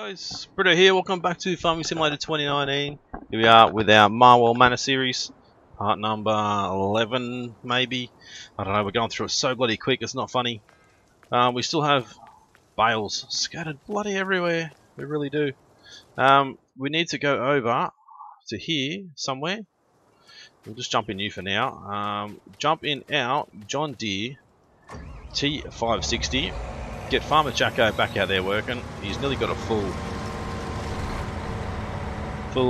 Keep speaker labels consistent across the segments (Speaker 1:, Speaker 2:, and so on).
Speaker 1: guys, Britto here, welcome back to Farming Simulator 2019. Here we are with our Marwell Manor series, part number 11 maybe. I don't know, we're going through it so bloody quick, it's not funny. We still have bales scattered bloody everywhere, we really do. We need to go over to here somewhere. We'll just jump in new for now. Jump in our John Deere T560. Get Farmer Jacko back out there working. He's nearly got a full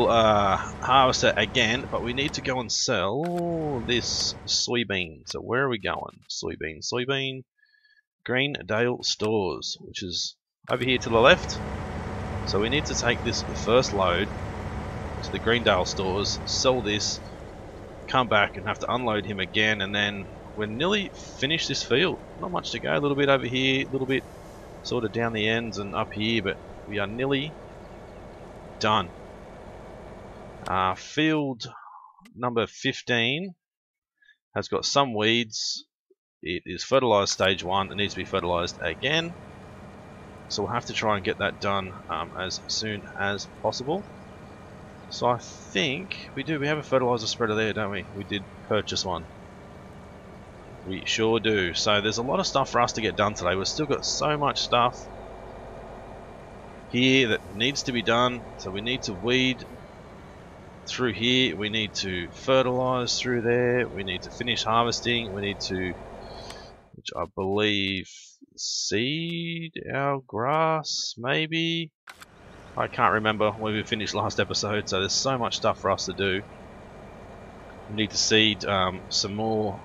Speaker 1: harvester again, but we need to go and sell this soybean. So where are we going? Soybean. Greendale Stores, which is over here to the left. So we need to take this first load to the Greendale Stores, sell this, come back and have to unload him again, and then we're nearly finished this field. Not much to go, a little bit over here, a little bit sort of down the ends and up here, but we are nearly done. Field number 15 has got some weeds. It is fertilized stage 1. It needs to be fertilized again. So we'll have to try and get that done as soon as possible. So I think we have a fertilizer spreader there, don't we? We did purchase one. We sure do. So there's a lot of stuff for us to get done today. We've still got so much stuff here that needs to be done. So we need to weed through here. We need to fertilize through there. We need to finish harvesting. We need to, which I believe, seed our grass, maybe. I can't remember when we finished last episode. So there's so much stuff for us to do. We need to seed some more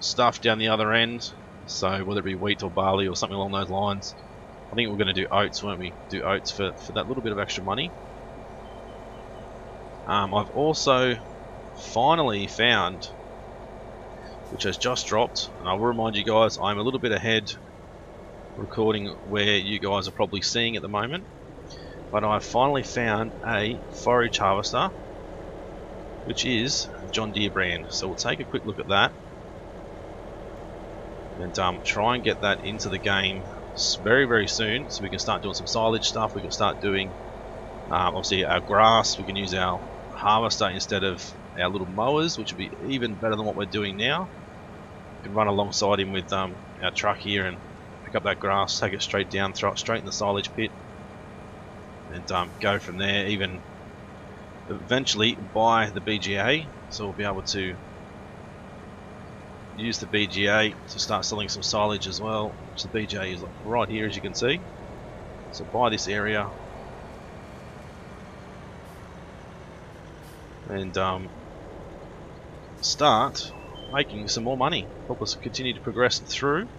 Speaker 1: stuff down the other end, so whether it be wheat or barley or something along those lines. I think we're going to do oats, won't we? Do oats for that little bit of extra money. I've also finally found, which has just dropped, and I will remind you guys, I'm a little bit ahead recording where you guys are probably seeing at the moment, but I've finally found a forage harvester, which is John Deere brand. So we'll take a quick look at that and try and get that into the game very, very soon, so we can start doing some silage stuff. We can start doing obviously our grass. We can use our harvester instead of our little mowers, which would be even better than what we're doing now. We can run alongside him with our truck here and pick up that grass, take it straight down, throw it straight in the silage pit, and go from there. Even eventually buy the BGA, so we'll be able to use the BGA to start selling some silage as well, which the BGA is right here, as you can see. So buy this area and start making some more money, help us continue to progress through.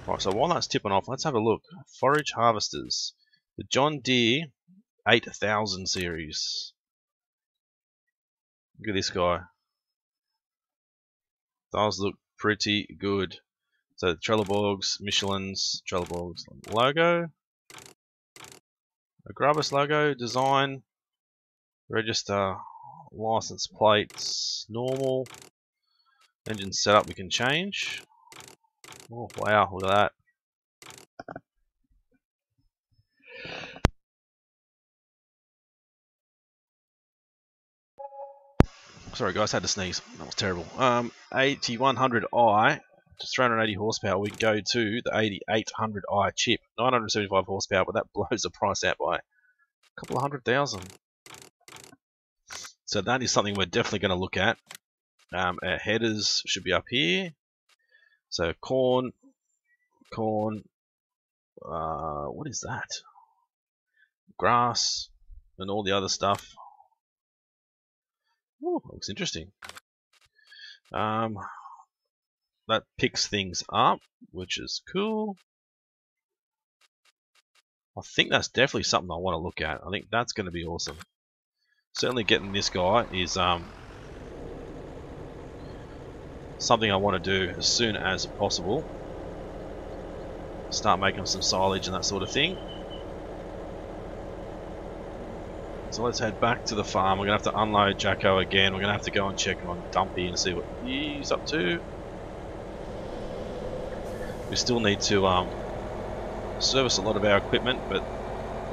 Speaker 1: Alright, so while that's tipping off, let's have a look. Forage harvesters, the John Deere 8000 series. Look at this guy. Does look pretty good. So Trelleborg's, Michelin's, Trelleborg's logo, a Grubus logo, design, register, license plates, normal, engine setup we can change. Oh wow, look at that. Sorry guys, had to sneeze. That was terrible. 8100i, just 380 horsepower. We go to the 8800i chip, 975 horsepower, but that blows the price out by a couple of $100,000. So that is something we're definitely going to look at. Our headers should be up here. So corn. What is that? Grass and all the other stuff. Ooh, looks interesting. That picks things up, which is cool. I think that's definitely something I want to look at. I think that's going to be awesome. Certainly getting this guy is something I want to do as soon as possible. Start making some silage and that sort of thing. So let's head back to the farm. We're going to have to unload Jacko again. We're going to have to go and check on Dumpy and see what he's up to. We still need to service a lot of our equipment, but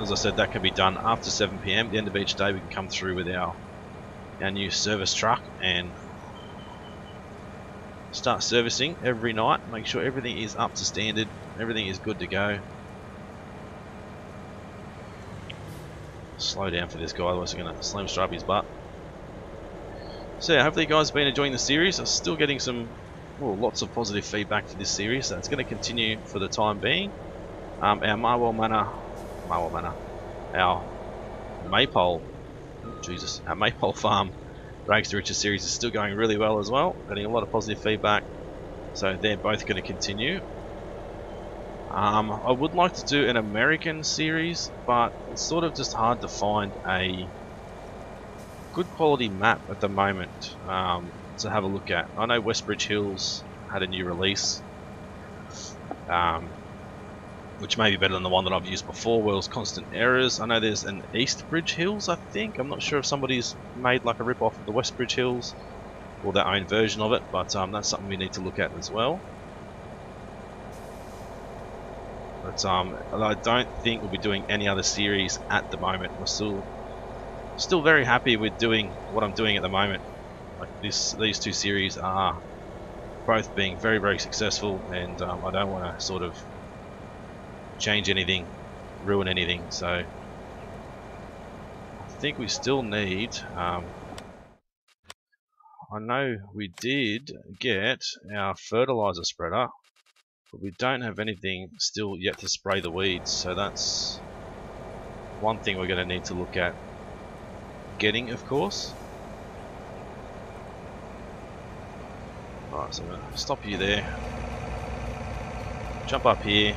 Speaker 1: as I said, that can be done after 7 PM. At the end of each day we can come through with our new service truck and start servicing every night, make sure everything is up to standard, everything is good to go. Slow down for this guy, otherwise we're going to slam strap his butt. So yeah, hopefully you guys have been enjoying the series. I'm still getting some, well, lots of positive feedback for this series, so it's going to continue for the time being. Our Marwell Manor, our Maypole, our Maypole Farm Rags to Riches series is still going really well as well. Getting a lot of positive feedback, so they're both going to continue. I would like to do an American series, but it's sort of just hard to find a good quality map at the moment to have a look at. I know Westbridge Hills had a new release, which may be better than the one that I've used before, World's Constant Errors. I know there's an Eastbridge Hills, I think. I'm not sure if somebody's made like a rip-off of the Westbridge Hills or their own version of it, but that's something we need to look at as well. But I don't think we'll be doing any other series at the moment. We're still very happy with doing what I'm doing at the moment. Like these two series are both being very, very successful, and I don't want to sort of change anything, ruin anything. So I think we still need, I know we did get our fertilizer spreader, but we don't have anything still yet to spray the weeds, so that's one thing we're going to need to look at getting, of course. Alright, so I'm going to stop you there, jump up here,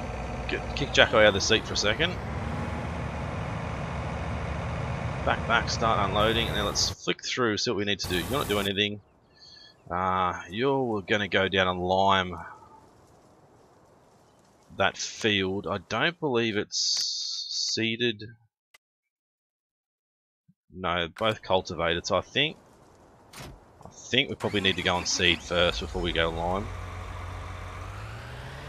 Speaker 1: kick Jacko out of the seat for a second, back, start unloading, and then let's flick through, see what we need to do. You're not doing anything. You're going to go down and lime that field. I don't believe it's seeded. No, both cultivated, so I think we probably need to go and seed first before we go lime.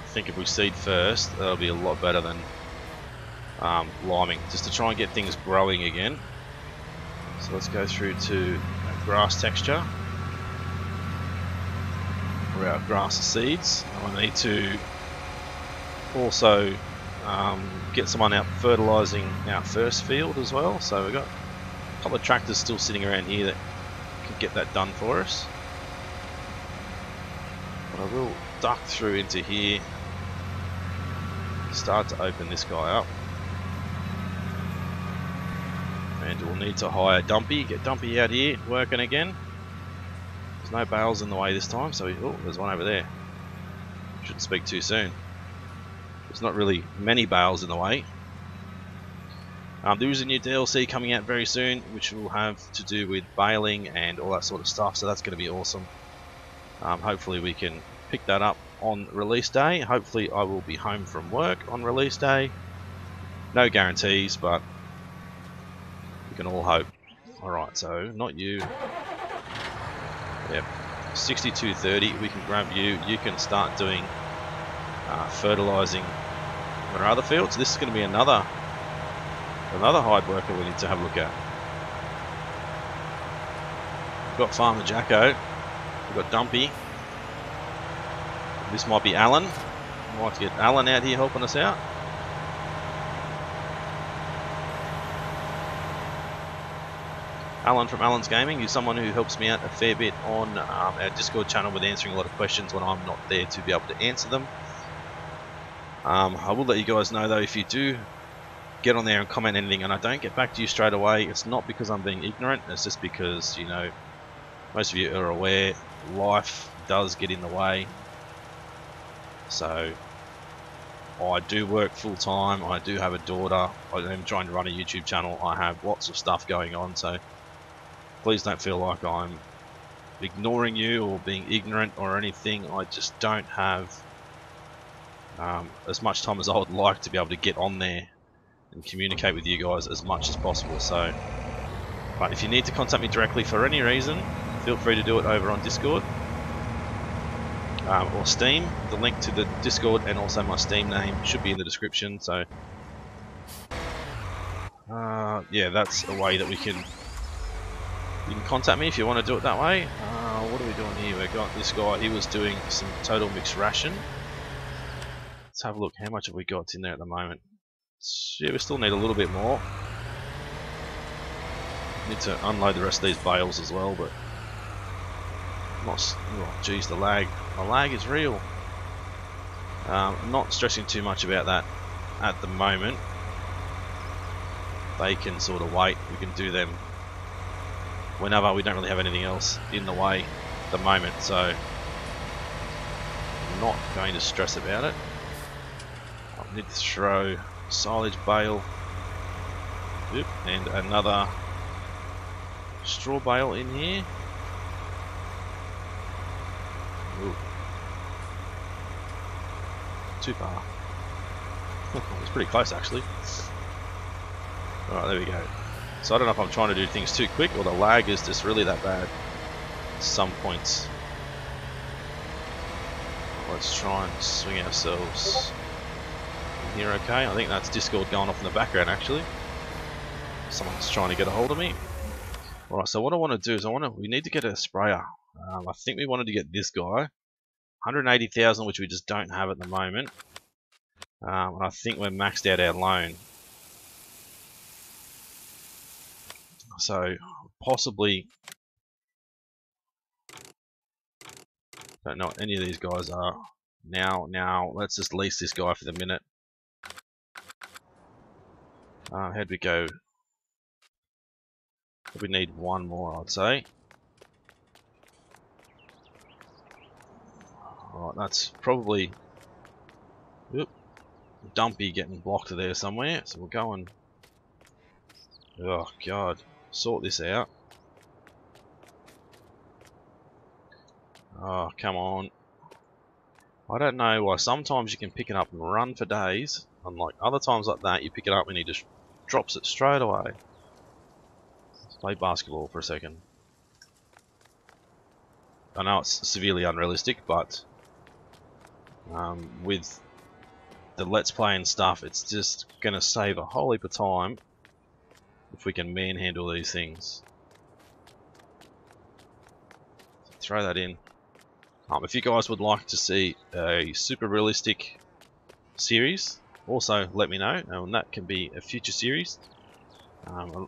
Speaker 1: I think if we seed first, that'll be a lot better than liming, just to try and get things growing again. So let's go through to grass texture, or our grass seeds. I need to also get someone out fertilising our first field as well. So we've got a couple of tractors still sitting around here that can get that done for us. But I will duck through into here, start to open this guy up, and we'll need to hire Dumpy, get Dumpy out here working again. There's no bales in the way this time, so oh, there's one over there. Shouldn't speak too soon. There's not really many bales in the way. There is a new DLC coming out very soon, which will have to do with baling and all that sort of stuff, so that's going to be awesome. Hopefully we can pick that up on release day. Hopefully I will be home from work on release day. No guarantees, but we can all hope. Alright, so not you. Yep, 6230, we can grab you. You can start doing fertilising our other fields. This is going to be another hide worker we need to have a look at. We've got Farmer Jacko, we've got Dumpy. This might be Alan. We'll have to get Alan out here helping us out. Alan from Alan's Gaming is someone who helps me out a fair bit on our Discord channel with answering a lot of questions when I'm not there to be able to answer them. I will let you guys know though, if you do get on there and comment anything and I don't get back to you straight away, it's not because I'm being ignorant, it's just because, you know, most of you are aware life does get in the way. So I do work full time, I do have a daughter, I am trying to run a YouTube channel, I have lots of stuff going on, so please don't feel like I'm ignoring you or being ignorant or anything. I just don't have as much time as I would like to be able to get on there and communicate with you guys as much as possible. So, but if you need to contact me directly for any reason, feel free to do it over on Discord. or Steam. The link to the Discord and also my Steam name should be in the description. So yeah, that's a way that you can contact me if you want to do it that way. What are we doing here? We've got this guy. He was doing some total mixed ration. Let's have a look. How much have we got in there at the moment? Yeah, we still need a little bit more. Need to unload the rest of these bales as well, but not. Oh, geez, the lag. The lag is real. Not stressing too much about that at the moment. They can sort of wait. We can do them whenever. We don't really have anything else in the way at the moment, so I'm not going to stress about it. I need to throw silage bale. Yep, and another straw bale in here. Ooh. Too far. It's pretty close actually. Alright, there we go. So I don't know if I'm trying to do things too quick or the lag is just really that bad at some points. Let's try and swing ourselves in here okay. I think that's Discord going off in the background actually. Someone's trying to get a hold of me. Alright, so what I want to do is we need to get a sprayer. I think we wanted to get this guy. 180,000, which we just don't have at the moment. And I think we're maxed out our loan. So, possibly... Don't know what any of these guys are. Now, let's just lease this guy for the minute. How'd we go? We need one more, I'd say. Alright, that's probably Dumpy getting blocked there somewhere. So we'll go and oh god, sort this out. Oh come on. I don't know why sometimes you can pick it up and run for days, unlike other times like that you pick it up and he just drops it straight away. Let's play basketball for a second. I know it's severely unrealistic, but with the Let's Play and stuff, it's just going to save a whole heap of time if we can manhandle these things. So throw that in. If you guys would like to see a super realistic series, also let me know, and that can be a future series.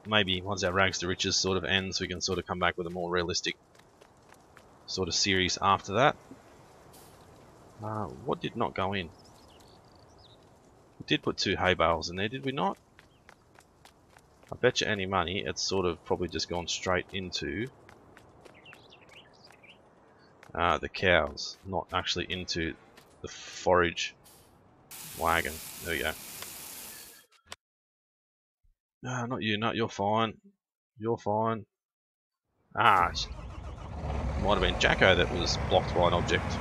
Speaker 1: Maybe once our Rags to Riches sort of ends, we can sort of come back with a more realistic sort of series after that. What did not go in? We did put 2 hay bales in there, did we not? I bet you any money it's sort of probably just gone straight into the cows, not actually into the forage wagon. There we go. No, not you, you're fine. You're fine. Might have been Jacko that was blocked by an object.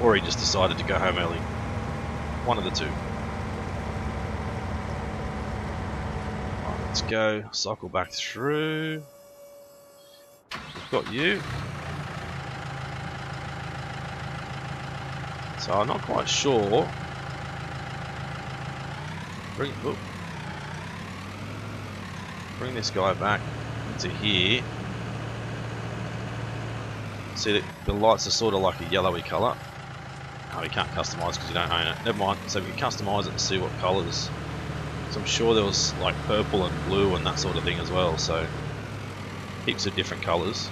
Speaker 1: Or he just decided to go home early. One of the two. Right, let's go. Cycle back through. We've got you. So I'm not quite sure. Bring this guy back into here. See that the lights are sort of like a yellowy colour. Oh, you can't customise because you don't own it. Never mind. So we can customise it and see what colours. So I'm sure there was like purple and blue and that sort of thing as well. So heaps of different colours.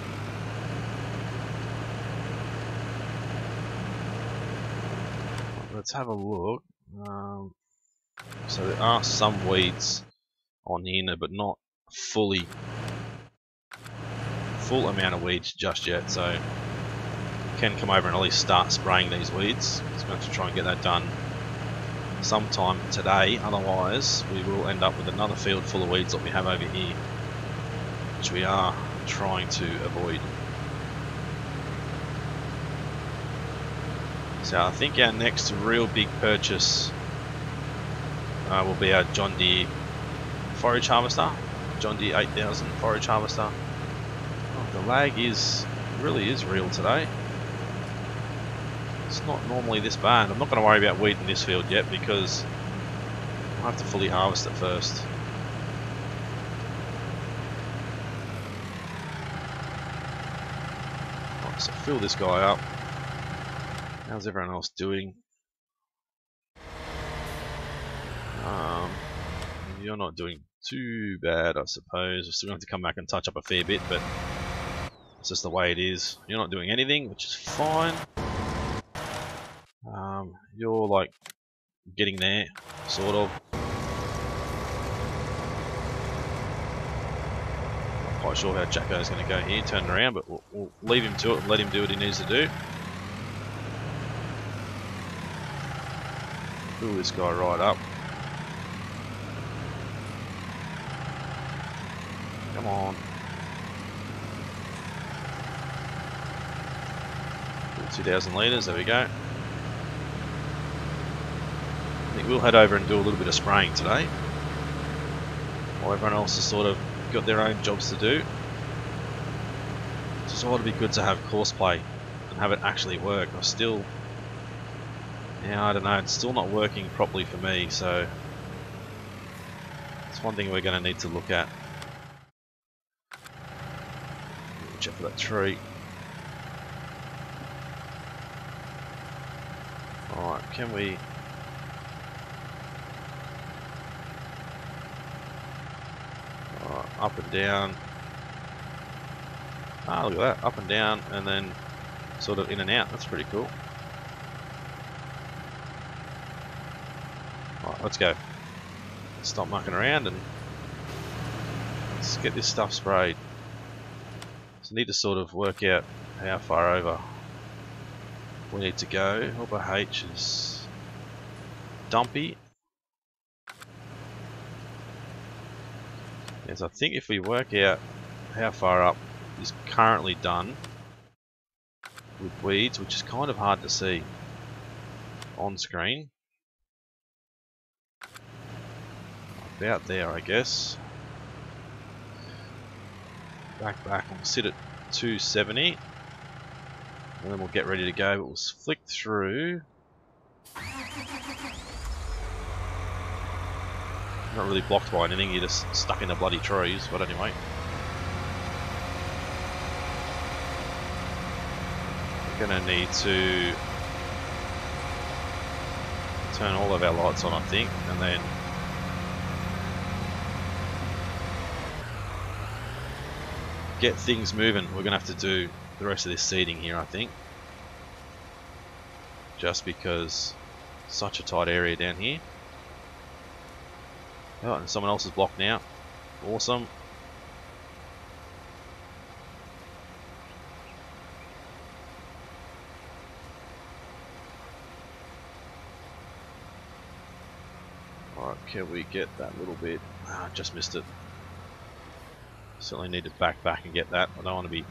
Speaker 1: Let's have a look. So there are some weeds on here, but not full amount of weeds just yet. So you can come over and at least start spraying these weeds. So I'm going to try and get that done sometime today. Otherwise, we will end up with another field full of weeds like we have over here, which we are trying to avoid. So I think our next real big purchase will be our John Deere forage harvester, John Deere 8000 forage harvester. Oh, the lag is It really is real today. It's not normally this bad. I'm not going to worry about weeding this field yet because I have to fully harvest it first. Right, so fill this guy up. How's everyone else doing? You're not doing too bad, I suppose. We're still going to have to come back and touch up a fair bit, but it's just the way it is. You're not doing anything, which is fine. You're like getting there, sort of. Not quite sure how Jacko's going to go here, turn around, but we'll leave him to it and let him do what he needs to do. Fill this guy right up. Come on. 2,000 litres, there we go. I think we'll head over and do a little bit of spraying today, while everyone else has sort of got their own jobs to do. It's ought to be good to have course play and have it actually work. I don't know, it's still not working properly for me, so it's one thing we're going to need to look at. Check for that tree. Alright, can we... up and down. Ah, look at that. Up and down and then sort of in and out. That's pretty cool. Alright, let's go. Stop mucking around and let's get this stuff sprayed. So I need to sort of work out how far over we need to go. Upper H is dumpy. Yes, I think if we work out how far up is currently done with weeds, which is kind of hard to see on screen. About there, I guess. Back, we'll sit at 270. And then we'll get ready to go, but we'll flick through. Not really blocked by anything, you're just stuck in the bloody trees, but anyway. We're going to need to turn all of our lights on, I think, and then get things moving. We're going to have to do the rest of this seeding here, I think. Just because such a tight area down here. Oh, and someone else is blocked now. Awesome. Alright, can we get that little bit? Ah, just missed it. Certainly need to back and get that. I don't want to be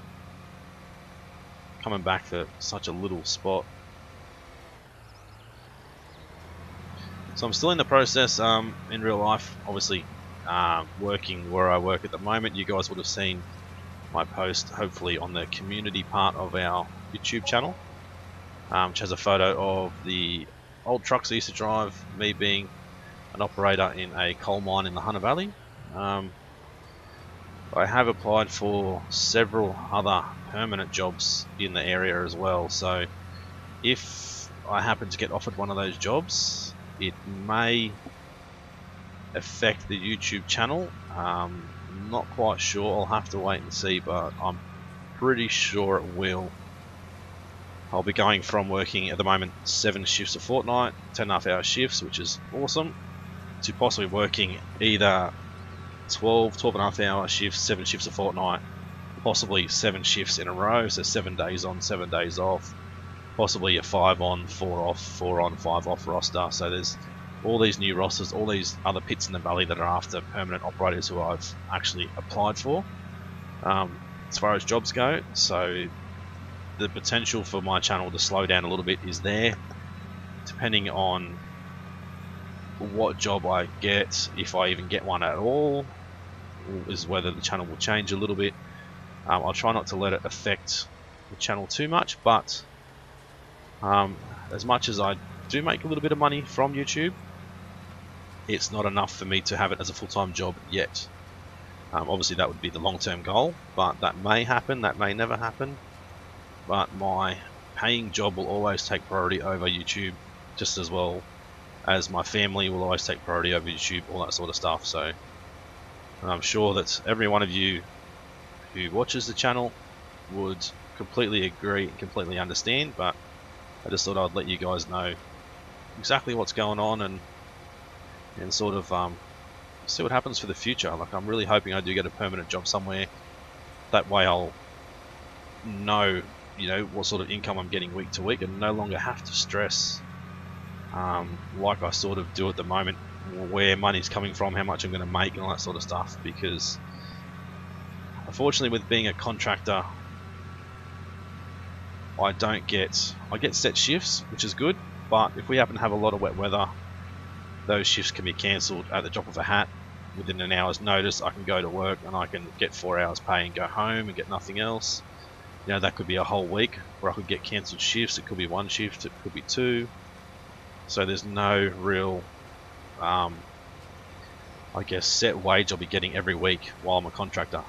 Speaker 1: coming back for such a little spot. So I'm still in the process in real life, obviously working where I work at the moment. You guys would have seen my post, hopefully, on the community part of our YouTube channel, which has a photo of the old trucks I used to drive, me being an operator in a coal mine in the Hunter Valley. I have applied for several other permanent jobs in the area as well, so if I happen to get offered one of those jobs, it may affect the YouTube channel. Not quite sure, I'll have to wait and see, but I'm pretty sure it will. I'll be going from working at the moment 7 shifts a fortnight, 10.5-hour shifts, which is awesome, to possibly working either 12.5-hour shifts, 7 shifts a fortnight, possibly 7 shifts in a row, so 7 days on, 7 days off, possibly a 5 on, 4 off, 4 on, 5 off roster. So there's all these new rosters, all these other pits in the valley that are after permanent operators who I've actually applied for, as far as jobs go. So the potential for my channel to slow down a little bit is there, depending on what job I get, if I even get one at all, is whether the channel will change a little bit. I'll try not to let it affect the channel too much, but as much as I do make a little bit of money from YouTube, it's not enough for me to have it as a full-time job yet. Obviously that would be the long-term goal, but that may happen, that may never happen. But my paying job will always take priority over YouTube, just as well as my family will always take priority over YouTube, all that sort of stuff. So I'm sure that every one of you who watches the channel would completely agree and completely understand, but I just thought I'd let you guys know exactly what's going on and sort of see what happens for the future. Like, I'm really hoping I do get a permanent job somewhere. That way I'll know, you know, what sort of income I'm getting week to week and no longer have to stress like I sort of do at the moment, where money's coming from, how much I'm going to make and all that sort of stuff. Because unfortunately with being a contractor, I get set shifts, which is good, but if we happen to have a lot of wet weather, those shifts can be cancelled at the drop of a hat. Within an hour's notice I can go to work and I can get 4 hours pay and go home and get nothing else. You know, that could be a whole week where I could get cancelled shifts. It could be 1 shift, it could be 2. So there's no real, I guess, set wage I'll be getting every week while I'm a contractor.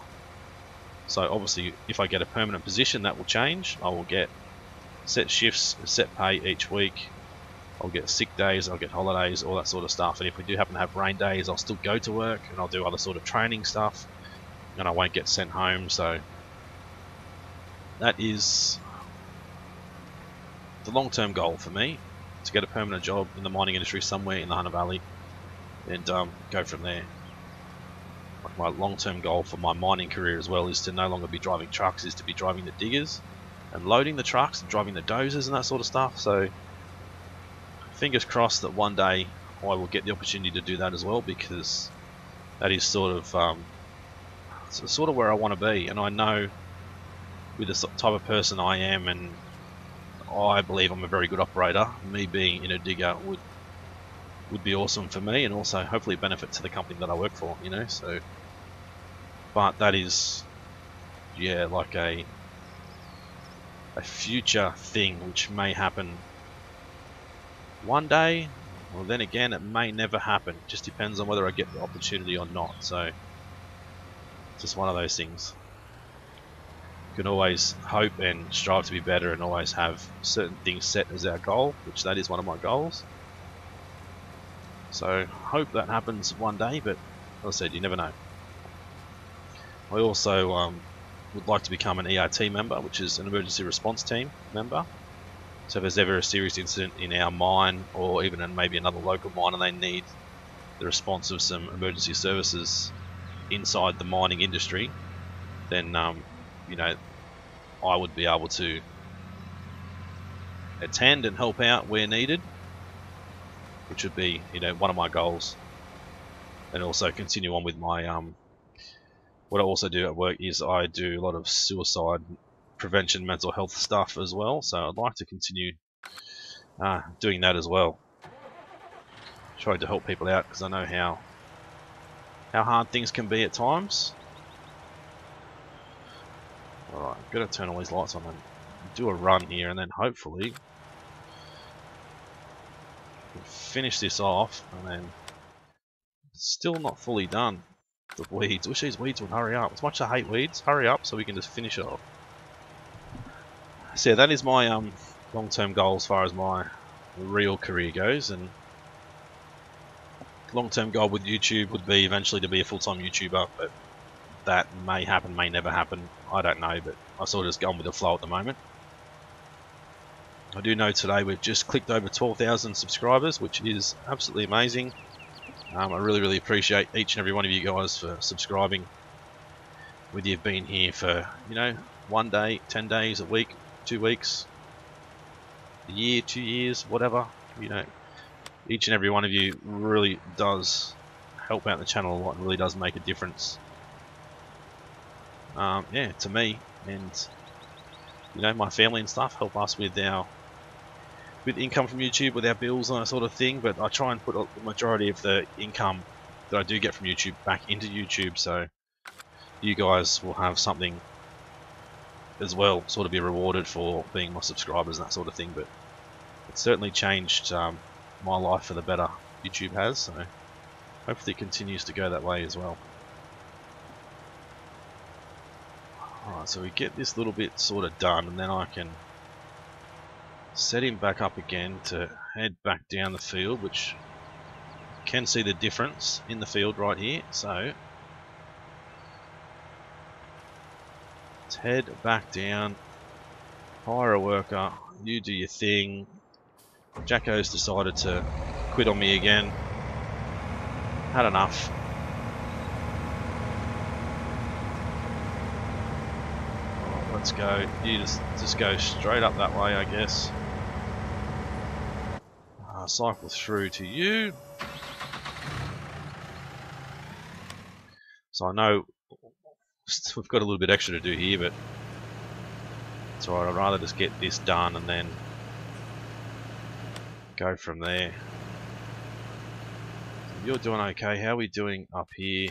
Speaker 1: So obviously if I get a permanent position, that will change. I will get set shifts, set pay each week. I'll get sick days, I'll get holidays, all that sort of stuff. And if we do happen to have rain days, I'll still go to work and I'll do other sort of training stuff and I won't get sent home. So that is the long-term goal for me, to get a permanent job in the mining industry somewhere in the Hunter Valley and go from there. Like, my long-term goal for my mining career as well is to no longer be driving trucks, is to be driving the diggers and loading the trucks and driving the dozers and that sort of stuff. So fingers crossed that one day I will get the opportunity to do that as well, because that is sort of where I want to be. And I know with the type of person I am, and I believe I'm a very good operator, me being in a digger would be awesome for me, and also hopefully benefit to the company that I work for, you know. So, but that is, yeah, like a future thing which may happen one day. Well, then again, it may never happen. It just depends on whether I get the opportunity or not. So it's just one of those things. You can always hope and strive to be better and always have certain things set as our goal, which that is one of my goals. So hope that happens one day, but as I said, you never know. I also would like to become an ERT member, which is an emergency response team member. So if there's ever a serious incident in our mine, or even in maybe another local mine, and they need the response of some emergency services inside the mining industry, then you know, I would be able to attend and help out where needed, which would be, you know, one of my goals. And also continue on with my what I also do at work is I do a lot of suicide prevention, mental health stuff as well. So I'd like to continue doing that as well, trying to help people out, because I know how hard things can be at times. Alright, I've got to turn all these lights on and do a run here, and then hopefully finish this off. And then still not fully done. The weeds. Wish these weeds would hurry up. As much as I hate weeds, hurry up so we can just finish it off. So yeah, that is my long-term goal as far as my real career goes. And long-term goal with YouTube would be eventually to be a full-time YouTuber, but that may happen, may never happen. I don't know, but I sort of just going with the flow at the moment. I do know today we've just clicked over 12,000 subscribers, which is absolutely amazing. I really appreciate each and every one of you guys for subscribing. Whether you've been here for, you know, 1 day, 10 days, a week, 2 weeks, a year, 2 years, whatever, you know, each and every one of you really does help out the channel a lot and really does make a difference. Yeah, to me, and you know, my family and stuff, help us with income from YouTube, with our bills and that sort of thing. But I try and put the majority of the income that I do get from YouTube back into YouTube, so you guys will have something as well, sort of be rewarded for being my subscribers and that sort of thing. But it's certainly changed my life for the better. YouTube has, so hopefully it continues to go that way as well. Alright, so we get this little bit sort of done, and then I can set him back up again to head back down the field, which you can see the difference in the field right here. So let's head back down, hire a worker, you do your thing. Jacko's decided to quit on me again. Had enough. Oh, let's go. You just go straight up that way, I guess. Cycle through to you. So I know we've got a little bit extra to do here, but it's alright. I'd rather just get this done and then go from there. You're doing okay. How are we doing up here?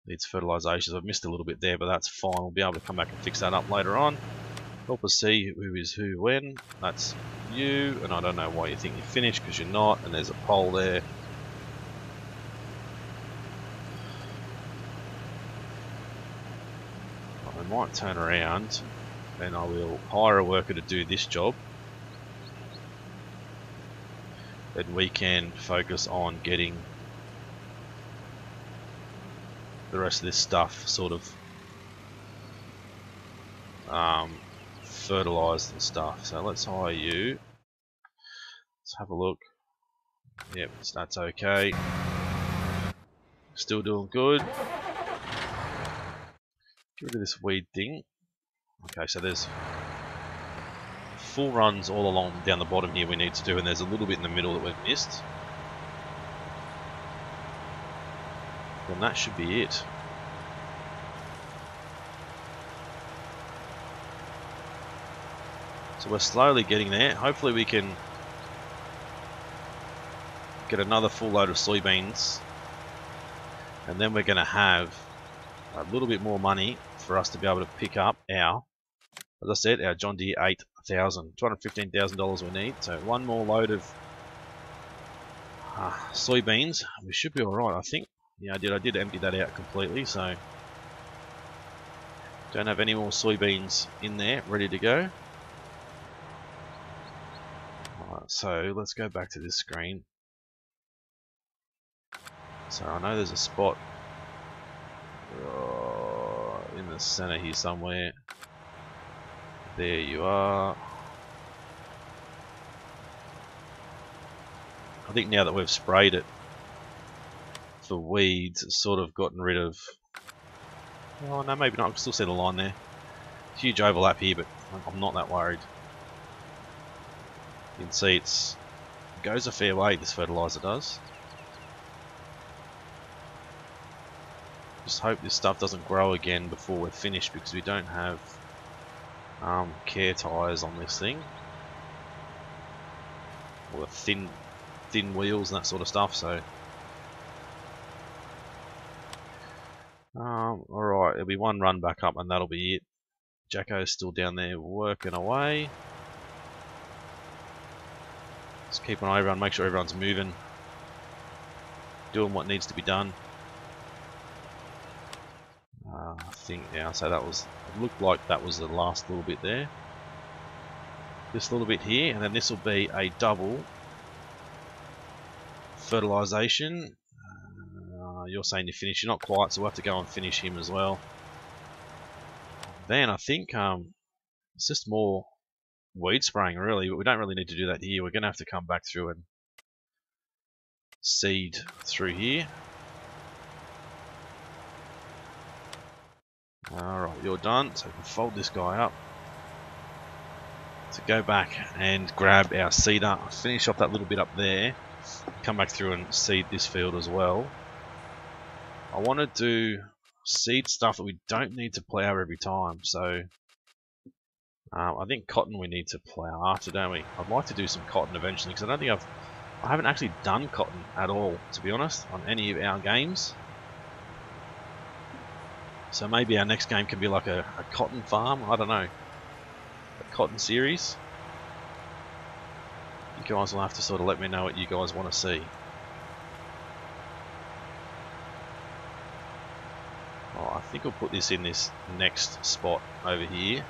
Speaker 1: Needs fertilizations. I've missed a little bit there, but that's fine. We'll be able to come back and fix that up later on. Help us see who is who when. That's you, and I don't know why you think you're finished, because you're not, and there's a pole there. I might turn around and I will hire a worker to do this job. Then we can focus on getting the rest of this stuff sort of fertilized and stuff. So let's hire you. Let's have a look. Yep, that's okay. Still doing good. Get rid of this weed thing. Okay, so there's full runs all along down the bottom here we need to do, and there's a little bit in the middle that we've missed. Then that should be it. So we're slowly getting there. Hopefully we can get another full load of soybeans, and then we're going to have a little bit more money for us to be able to pick up our, as I said, our John Deere 8000, $215,000 we need. So one more load of soybeans, we should be alright, I think. Yeah, I did empty that out completely, so don't have any more soybeans in there ready to go. Alright, so let's go back to this screen. So I know there's a spot in the center here somewhere. There you are. I think now that we've sprayed it for weeds, it's sort of gotten rid of... Oh no, maybe not. I can still see the line there. Huge overlap here, but I'm not that worried. You can see it goes a fair way, this fertilizer does. Just hope this stuff doesn't grow again before we're finished, because we don't have care tires on this thing, or thin wheels and that sort of stuff. So alright, there'll be one run back up and that'll be it. Jacko's still down there working away. Just keep an eye on everyone, make sure everyone's moving, doing what needs to be done. I think, yeah, so that was, it looked like that was the last little bit there. This little bit here, and then this will be a double fertilization. You're saying you're finished, you're not quite, so we'll have to go and finish him as well. Then I think it's just more weed spraying really, but we don't really need to do that here. We're going to have to come back through and seed through here. Alright, you're done, so we can fold this guy up. So go back and grab our seeder, finish off that little bit up there, come back through and seed this field as well. I want to do seed stuff that we don't need to plough every time, so I think cotton we need to plough after, don't we? I'd like to do some cotton eventually, because I don't think I haven't actually done cotton at all, to be honest, on any of our games. So maybe our next game can be like a cotton farm. I don't know, a cotton series. You guys will have to sort of let me know what you guys want to see. Oh, I think I'll put this in this next spot over here.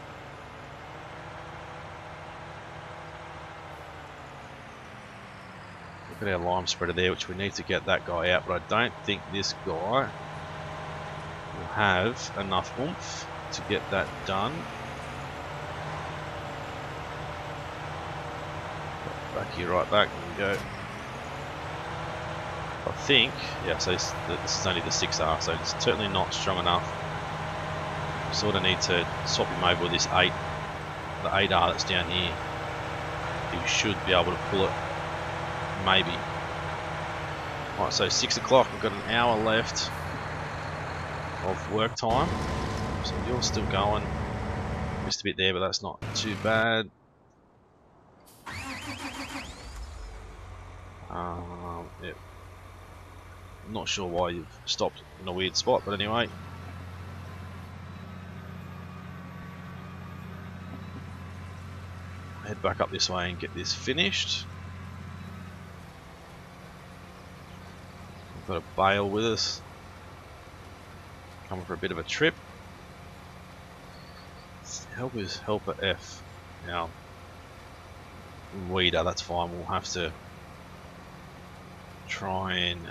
Speaker 1: Look at our lime spreader there, which we need to get that guy out, but I don't think this guy will have enough oomph to get that done. Back here, right back, there we go. I think, yeah, so this is only the 6R, so it's certainly not strong enough. We sort of need to swap him over with this 8, the 8R that's down here. He should be able to pull it, maybe. Right, so 6 o'clock, we've got an hour left of work time. So you're still going. Missed a bit there, but that's not too bad. Yeah. I'm not sure why you've stopped in a weird spot, but anyway. Head back up this way and get this finished. We've got a bale with us. Coming for a bit of a trip. Help is helper F. Now, weeder, that's fine. We'll have to try and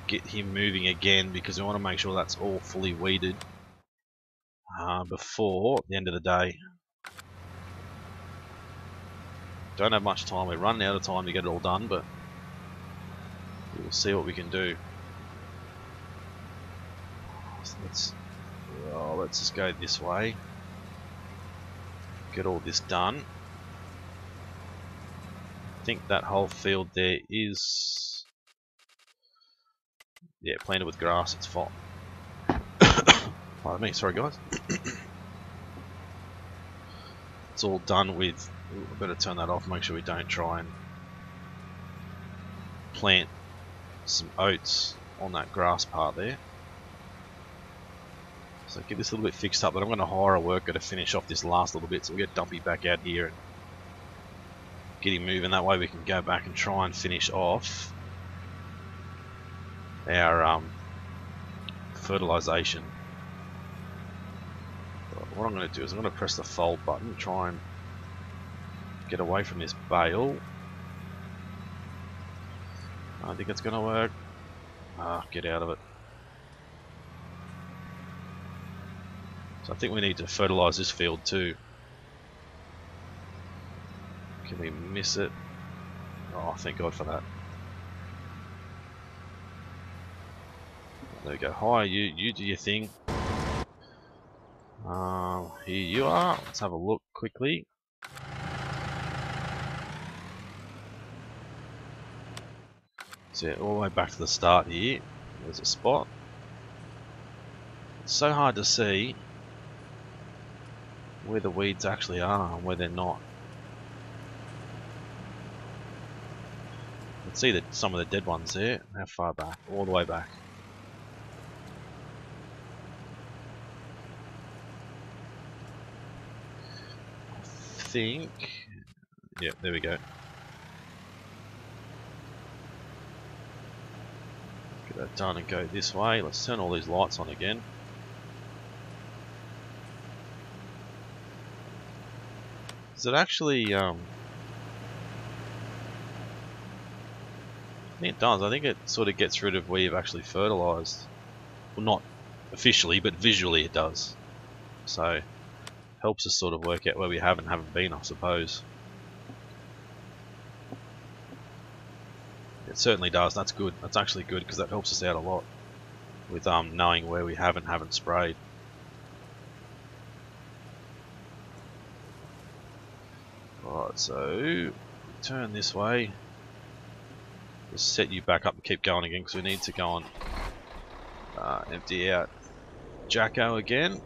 Speaker 1: get him moving again because we want to make sure that's all fully weeded before the end of the day. Don't have much time. We're running out of time to get it all done, but we'll see what we can do. So let's just go this way. Get all this done. I think that whole field there is, yeah, planted with grass. It's fine. Pardon me, sorry guys. It's all done with. I better turn that off. Make sure we don't try and plant some oats on that grass part there. So get this a little bit fixed up, but I'm going to hire a worker to finish off this last little bit. So we'll get Dumpy back out here and get him moving. That way we can go back and try and finish off our fertilization. What I'm going to do is I'm going to press the fold button, try and get away from this bale. I don't think it's going to work. Get out of it. So I think we need to fertilize this field too. Can we miss it? Oh, thank God for that. There we go. Hi, you do your thing. Here you are. Let's have a look quickly. So yeah, all the way back to the start here. There's a spot. It's so hard to see where the weeds actually are and where they're not. You can see that some of the dead ones there. How far back? All the way back. I think, yeah, there we go. Get that done and go this way. Let's turn all these lights on again. Does it actually, I think it does. I think it sort of gets rid of where you've actually fertilized. Well, not officially, but visually it does. So, helps us sort of work out where we have and haven't been, I suppose. It certainly does. That's good. That's actually good because that helps us out a lot with knowing where we have and haven't sprayed. Alright, so turn this way. Just set you back up and keep going again because we need to go and empty out Jacko again.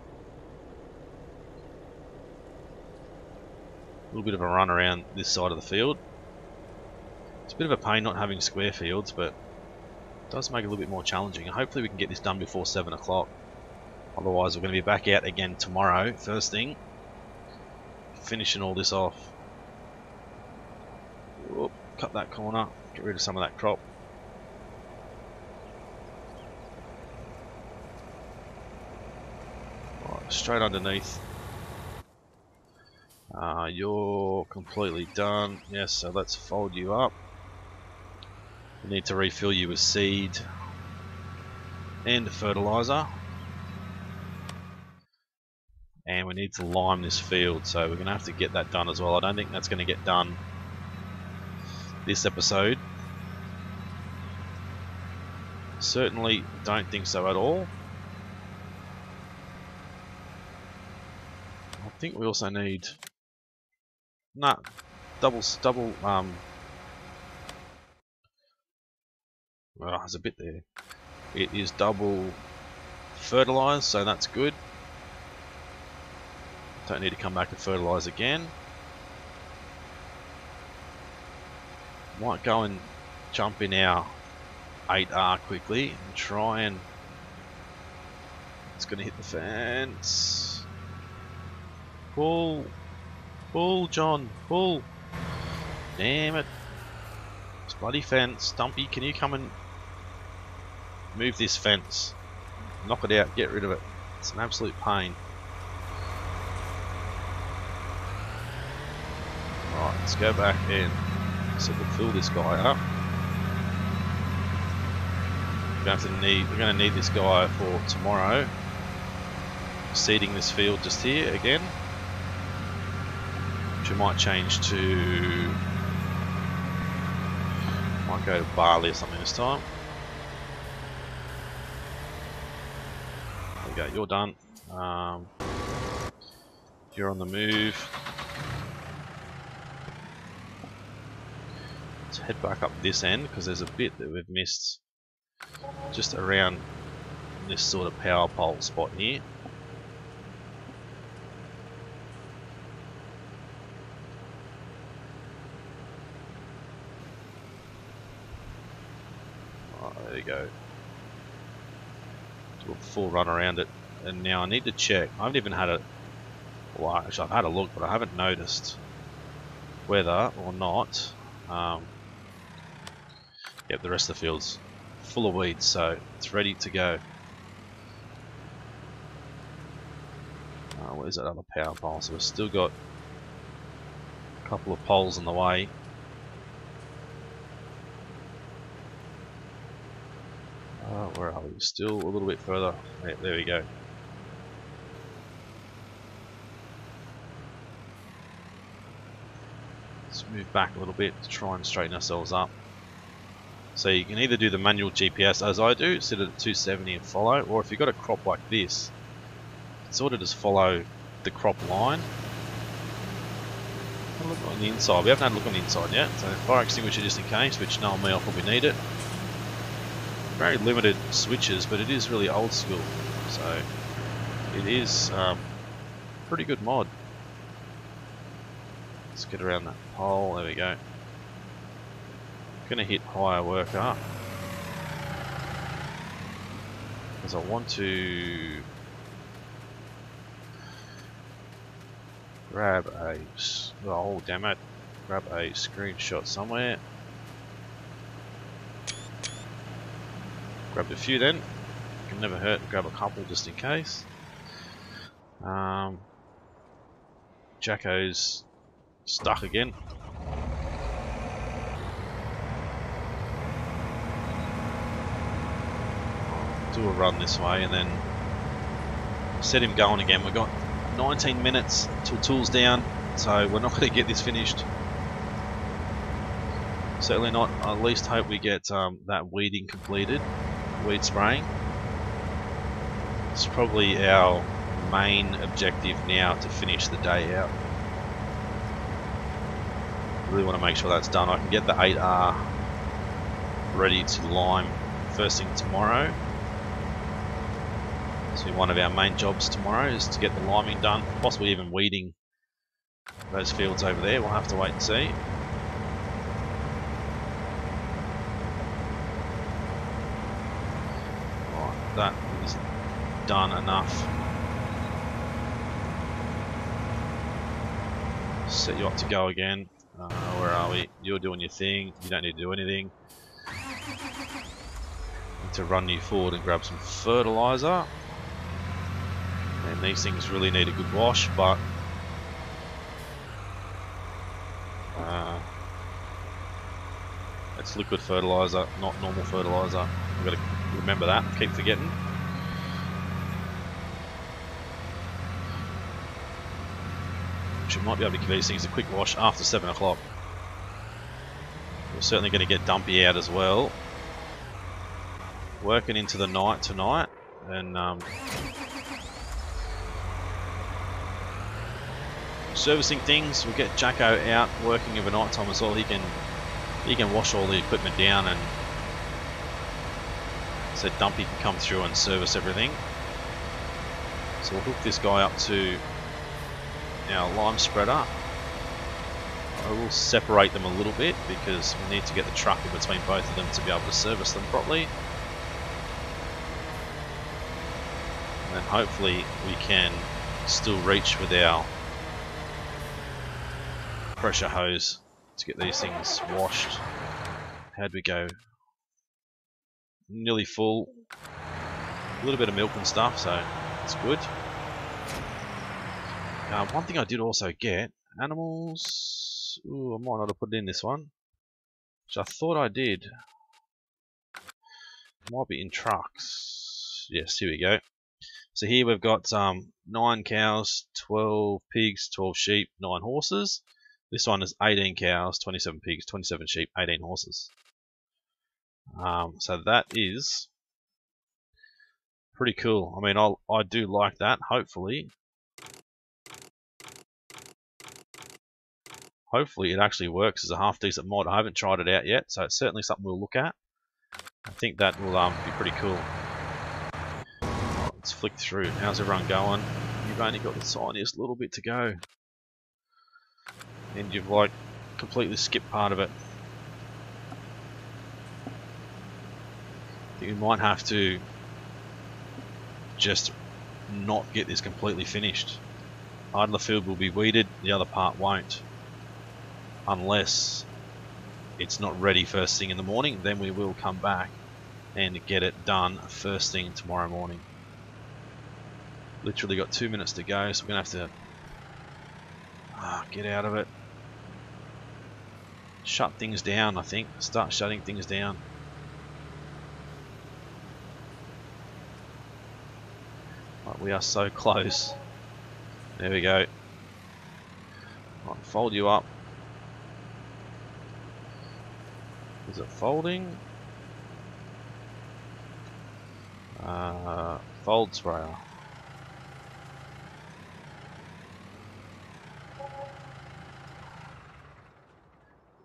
Speaker 1: A little bit of a run around this side of the field. It's a bit of a pain not having square fields, but it does make it a little bit more challenging. Hopefully we can get this done before 7 o'clock. Otherwise, we're going to be back out again tomorrow, first thing, finishing all this off. Whoop, cut that corner, get rid of some of that crop. Right, straight underneath. You're completely done. Yes, so let's fold you up. We need to refill you with seed and fertilizer. And we need to lime this field, so we're going to have to get that done as well. I don't think that's going to get done this episode. Certainly don't think so at all. I think we also need double well, there's a bit there. It is double fertilized, so that's good. Don't need to come back and fertilize again. Might go and jump in our 8R quickly and try and... It's going to hit the fence. Pull. Pull, John. Pull. Damn it. It's bloody fence. Stumpy, can you come and move this fence? Knock it out. Get rid of it. It's an absolute pain. Right, let's go back and so we'll fill this guy up. We're going to need this guy for tomorrow. Seeding this field just here again, which we might change to, might go to barley or something this time. There we go, you're done. You're on the move. Let's head back up this end because there's a bit that we've missed just around this sort of power pole spot here. There you go. Do a full run around it, and now I need to check. I haven't even had a. Well, actually, I've had a look, but I haven't noticed whether or not. Yep, the rest of the field's full of weeds, so it's ready to go. Where's that other power pole? So we've still got a couple of poles in the way. Where are we? Still a little bit further. Yeah, there we go. Let's move back a little bit to try and straighten ourselves up. So you can either do the manual GPS as I do, sit at 270 and follow, or if you've got a crop like this, sort of just follow the crop line. Have a look on the inside. We haven't had a look on the inside yet, so fire extinguisher just in case, which no one may probably need it. Very limited switches, but it is really old school, so it is pretty good mod. Let's get around that pole. There we go. Gonna hit higher worker because I want to grab a damn it, grab a screenshot somewhere. Grabbed a few then. Can never hurt to grab a couple just in case. Jacko's stuck again. Do a run this way and then set him going again. We've got 19 minutes till tools down, so we're not going to get this finished. Certainly not. I at least hope we get that weeding completed. Weed spraying. It's probably our main objective now to finish the day out. Really want to make sure that's done. I can get the 8R ready to lime first thing tomorrow. So one of our main jobs tomorrow is to get the liming done, possibly even weeding those fields over there. We'll have to wait and see. That is done enough. Set you up to go again. Where are we? You're doing your thing. You don't need to do anything. Need to run you forward and grab some fertilizer. And these things really need a good wash, but it's liquid fertilizer, not normal fertilizer. I've got to remember that. I keep forgetting. Which we might be able to give these things a quick wash after 7 o'clock. We're certainly going to get Dumpy out as well. Working into the night tonight, and servicing things. We'll get Jacko out working over night time as well. He can wash all the equipment down, and so Dumpy can come through and service everything. So we'll hook this guy up to our lime spreader. I will separate them a little bit because we need to get the truck in between both of them to be able to service them properly. And then hopefully we can still reach with our pressure hose to get these things washed. How'd we go? Nearly full. A little bit of milk and stuff, so it's good. One thing I did also get, animals. Ooh, I might not have put it in this one, which I thought I did. Might be in trucks. Yes, here we go. So here we've got 9 cows, 12 pigs, 12 sheep, 9 horses. This one is 18 cows, 27 pigs, 27 sheep, 18 horses. So that is pretty cool. I mean, I do like that. Hopefully it actually works as a half decent mod. I haven't tried it out yet, so it's certainly something we'll look at. I think that will be pretty cool. Let's flick through. How's everyone going? You've only got the tiniest little bit to go, and you've like completely skipped part of it. I think we might have to just not get this completely finished. Idler field will be weeded, the other part won't. Unless it's not ready first thing in the morning, then we will come back and get it done first thing tomorrow morning. Literally got 2 minutes to go, so we're going to have to get out of it. Shut things down, I think. Start shutting things down. Right, we are so close. There we go. Right, fold you up. Is it folding? Fold sprayer.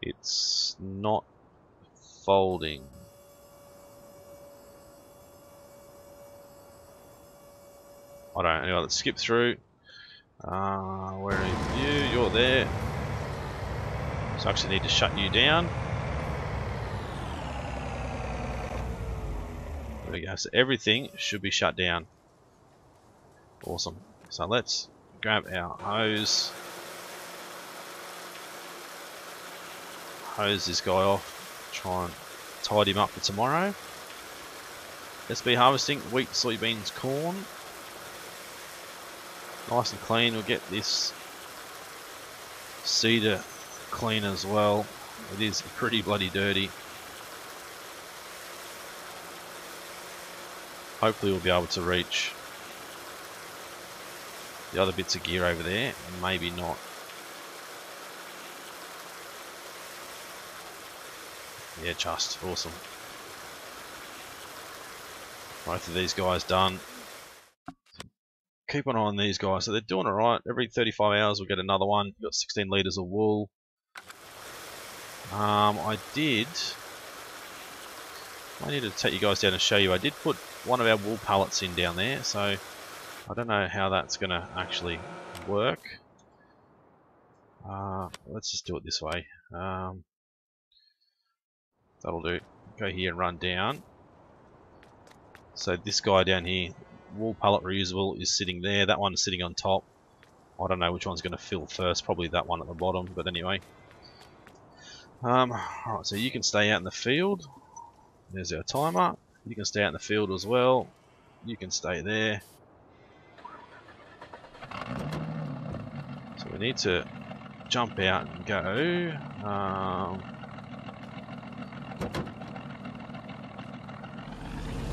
Speaker 1: It's not folding. I don't know. Anyway, let's skip through. Where are you? You're there. So I actually need to shut you down. There we go. So everything should be shut down. Awesome. So let's grab our hose. Hose this guy off. Try and tidy him up for tomorrow. Let's be harvesting wheat, soybeans, corn. Nice and clean. We'll get this cedar clean as well. It is pretty bloody dirty. Hopefully we'll be able to reach the other bits of gear over there. Maybe not. Yeah, just awesome. Both of these guys done. Keep an eye on these guys. So they're doing alright. Every 35 hours we'll get another one. We've got 16 litres of wool. I need to take you guys down and show you. I did put one of our wool pallets in down there, so I don't know how that's going to actually work. Let's just do it this way. That'll do. Go here and run down. So this guy down here, wall pallet reusable is sitting there. That one's sitting on top. I don't know which one's going to fill first. Probably that one at the bottom. But anyway. Alright, so you can stay out in the field. There's our timer. You can stay out in the field as well. You can stay there. So we need to jump out and go.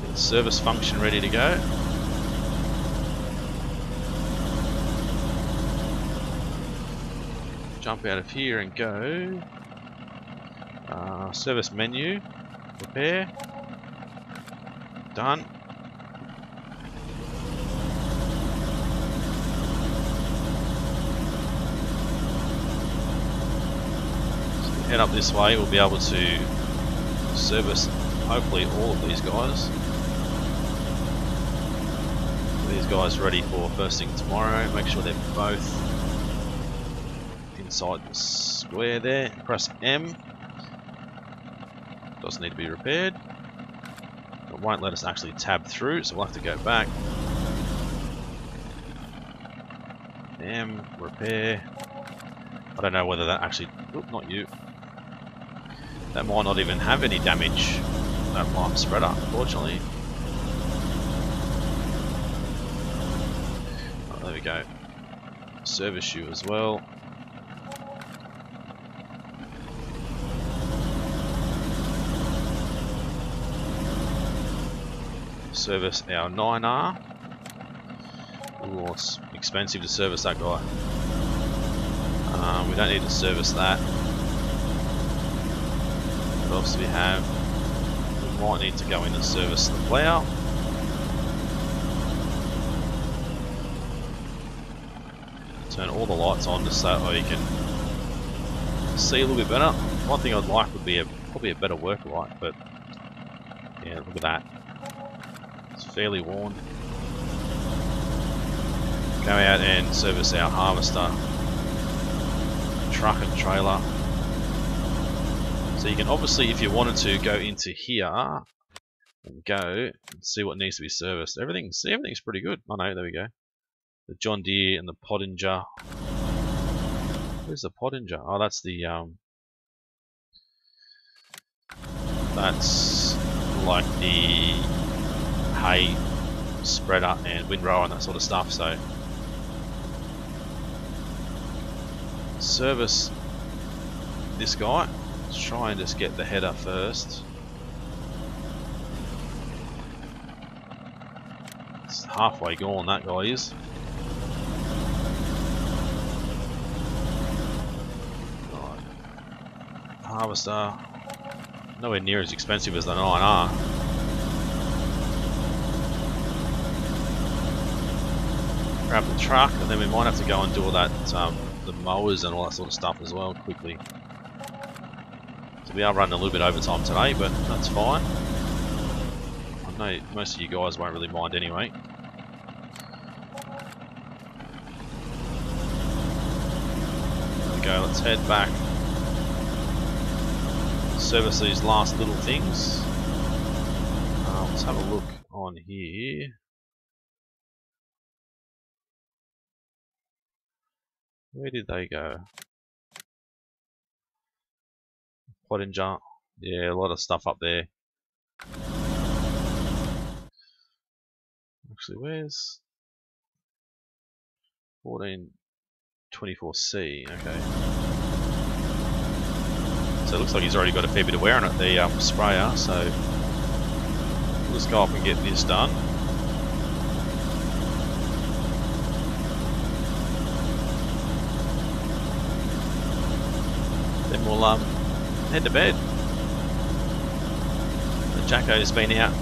Speaker 1: Get the service function ready to go. Jump out of here and go. Service menu. Repair. Done. So head up this way, we'll be able to service hopefully all of these guys. These guys ready for first thing tomorrow. Make sure they're both inside the square there. Press M. Doesn't need to be repaired. It won't let us actually tab through, so we'll have to go back. M, repair. I don't know whether that actually... Oop, not you. That might not even have any damage. That light spreader, unfortunately. Oh, there we go. Service you as well. Service our 9R. Ooh, it's expensive to service that guy. We don't need to service that. What else do we have? We might need to go in and service the plough. Turn all the lights on just so you can see a little bit better. One thing I'd like would be probably a better work light, but yeah, look at that. It's fairly worn. Go out and service our harvester, truck and trailer. So you can obviously, if you wanted to, go into here and go and see what needs to be serviced. Everything's pretty good. Oh no, there we go. The John Deere and the Pottinger. Where's the Pottinger? Oh, that's the that's like the hay spreader and windrower and that sort of stuff. So service this guy. Let's try and just get the header first. It's halfway gone, that guy is. Right. Harvester, nowhere near as expensive as the 9R. Grab the truck, and then we might have to go and do all that, the mowers and all that sort of stuff as well quickly. So we are running a little bit overtime today, but that's fine. I know most of you guys won't really mind anyway. There we go, let's head back. Service these last little things. Let's have a look on here. Where did they go? Pottinger. Yeah, a lot of stuff up there. Actually, where's 1424C? Okay. So it looks like he's already got a fair bit of wear on it, the sprayer, so we'll just go up and get this done. Then we'll head to bed. The Jacko's been out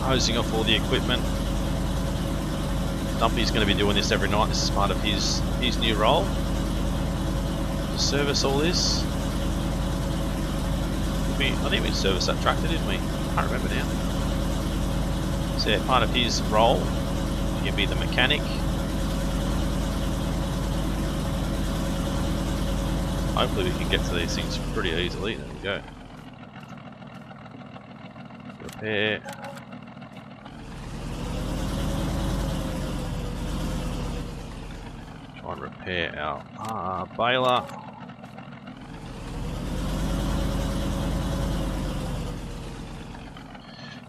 Speaker 1: hosing off all the equipment. Dumpy's going to be doing this every night. This is part of his new role. To service all this. I think we serviced that tractor, didn't we? I can't remember now. So yeah, part of his role, he can be the mechanic. Hopefully we can get to these things pretty easily. There we go. Repair. and repair our baler.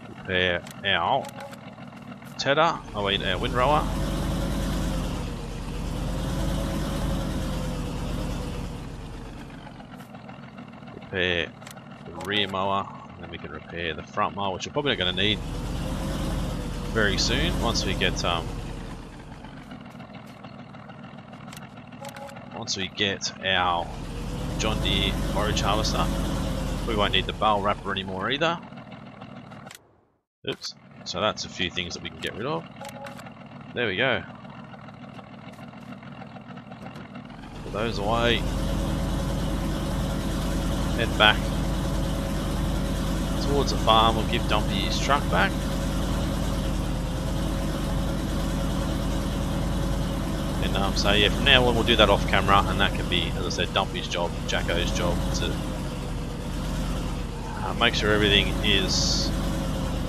Speaker 1: Repair our tedder, our windrower. Repair the rear mower, and then we can repair the front mower, which we're probably going to need very soon once we get our John Deere forage harvester. We won't need the bale wrapper anymore either. Oops. So that's a few things that we can get rid of. There we go. Put those away. Head back towards the farm. We'll give Dumpy his truck back. And so yeah, from now on we'll do that off camera, and that can be, as I said, Dumpy's job, Jacko's job, to make sure everything is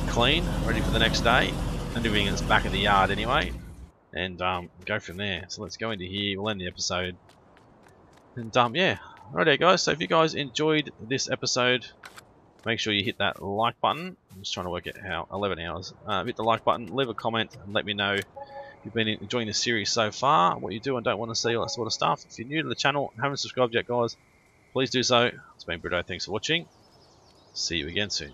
Speaker 1: clean, ready for the next day, and everything that's back in the yard anyway, and go from there. So let's go into here, we'll end the episode, and yeah, alright guys, so if you guys enjoyed this episode, make sure you hit that like button. I'm just trying to work out how 11 hours. Hit the like button, leave a comment, and let me know you've been enjoying the series so far, what you do and don't want to see, all that sort of stuff. If you're new to the channel and haven't subscribed yet, guys, please do so. It's been Britto, thanks for watching. See you again soon.